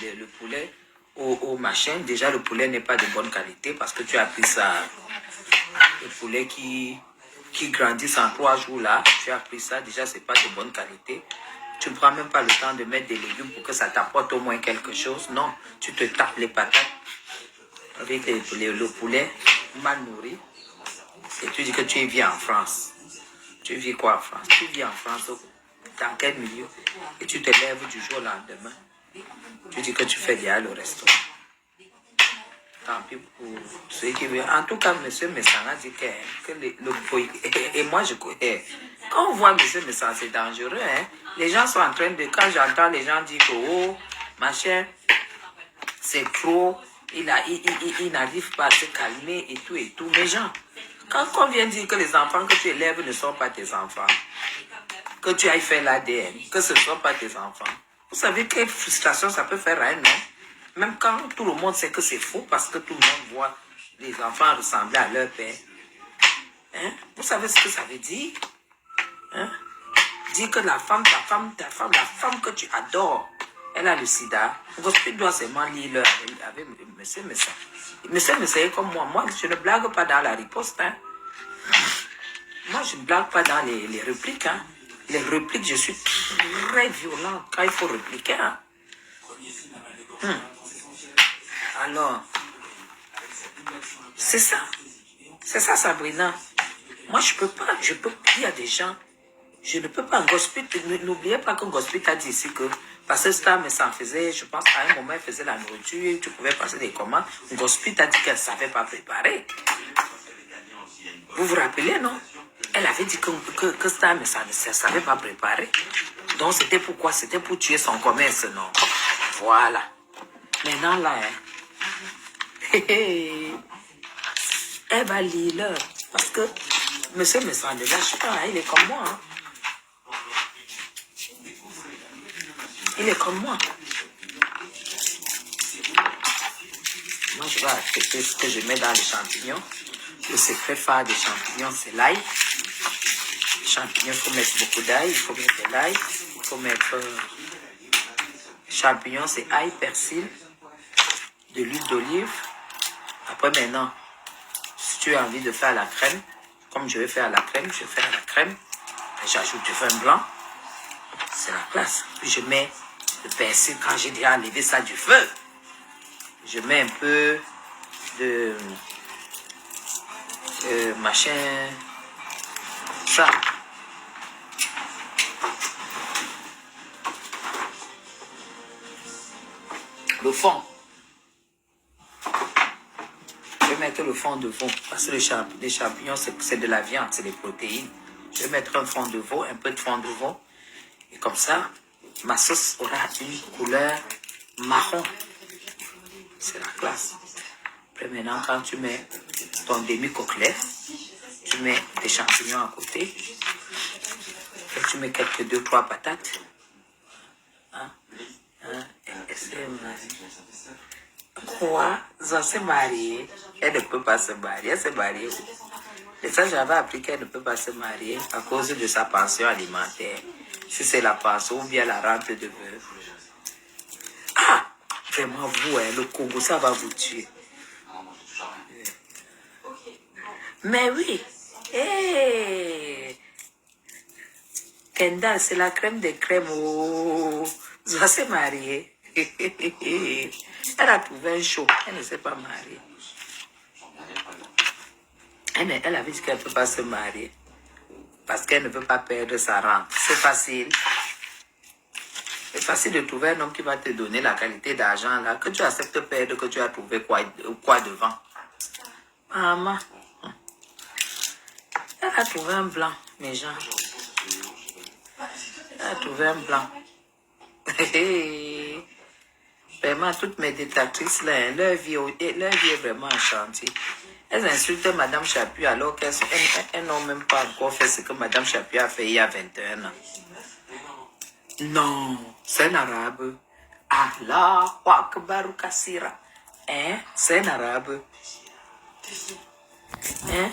le poulet au machin. Déjà, le poulet n'est pas de bonne qualité parce que tu as pris ça, le poulet qui grandit en 3 jours là. Tu as pris ça, déjà, c'est pas de bonne qualité. Tu ne prends même pas le temps de mettre des légumes pour que ça t'apporte au moins quelque chose. Non, tu te tapes les patates avec le poulet mal nourri. Et tu dis que tu vis en France. Tu vis quoi en France? Tu vis en France dans quel milieu? Et tu te lèves du jour au lendemain. Tu dis que tu fais bien le restaurant. Tant pis pour ceux qui veulent. En tout cas, M. Messana dit que et moi je connais. Quand on voit M. Messana, c'est dangereux. Hein? Les gens sont en train de... Quand j'entends les gens dire que, oh, machin, c'est trop, il n'arrive pas à se calmer et tout et tout. Mais gens, quand on vient dire que les enfants que tu élèves ne sont pas tes enfants, que tu ailles faire l'ADN, que ce ne sont pas tes enfants, vous savez quelle frustration ça peut faire à un homme? Même quand tout le monde sait que c'est faux parce que tout le monde voit les enfants ressembler à leur père. Hein? Vous savez ce que ça veut dire? Hein? Dire que la femme, ta femme, la femme que tu adores, elle a le sida. Tu dois seulement lire avec monsieur Messa. Monsieur Messa est comme moi. Moi, je ne blague pas dans la riposte. Hein? Moi, je ne blague pas dans les répliques. Hein? Les répliques, je suis très violent quand il faut répliquer. Hein? Alors, c'est ça. C'est ça, Sabrina. Moi, je peux pas. Il y a des gens. Je ne peux pas. Gospel, n'oubliez pas que Gospel a dit ici que, parce que ça, mais ça en faisait, je pense, à un moment, elle faisait la nourriture, tu pouvais passer des commandes. Gospel a dit qu'elle ne savait pas préparer. Vous vous rappelez, non? Elle avait dit que ça, mais ça ne savait pas préparer. Donc, c'était pourquoi? C'était pour tuer son commerce, non? Voilà. Maintenant, là, hein, elle va lire l'heure. Parce que monsieur Messan ne lâche pas, hein, il est comme moi. Hein. Il est comme moi. Moi, je vais accepter ce que je mets dans les champignons. Le secret phare des champignons, c'est l'ail. Les champignons, il faut mettre beaucoup d'ail. Il faut mettre de l'ail. Il faut mettre... champignons, c'est ail, persil, de l'huile d'olive. Après, maintenant, si tu as envie de faire la crème, comme je vais faire la crème, je vais faire la crème. J'ajoute du vin blanc. C'est la classe. Puis je mets le persil quand j'ai déjà enlevé ça du feu. Je mets un peu de machin, ça. Le fond. Je vais mettre le fond de veau. Parce que les champignons, c'est de la viande, c'est des protéines. Je vais mettre un fond de veau, un peu de fond de veau. Et comme ça, ma sauce aura une couleur marron. C'est la classe. Après maintenant, quand tu mets ton demi-coquelet, tu mets des champignons à côté. Et tu mets quelques 2-3 patates. Hein? Quoi? Ça s'est marié. Elle ne peut pas se marier. Elle s'est mariée. Et ça, j'avais appris qu'elle ne peut pas se marier à cause de sa pension alimentaire. Si c'est la pension ou bien la rente de veuve. Ah! Vraiment, vous, hein, le Congo, ça va vous tuer. Mais oui. Hey. Kendall, c'est la crème des crèmes. Oh. Ça s'est mariée. Elle a trouvé un show. Elle ne s'est pas mariée. Elle avait dit qu'elle ne peut pas se marier. Parce qu'elle ne veut pas perdre sa rente. C'est facile. C'est facile de trouver un homme qui va te donner la qualité d'argent là. Que tu acceptes de perdre, que tu as trouvé quoi devant. Maman. Elle a trouvé un blanc, mes gens. Elle a trouvé un blanc. Vraiment, toutes mes détractrices là, leur vie est vraiment en chantier. Elles insultent Madame Chapuis alors qu'elles n'ont même pas encore fait ce que Madame Chapuis a fait il y a 21 ans. Non, c'est un arabe. Allah Akbar Kassira. Hein? C'est un arabe. Hein?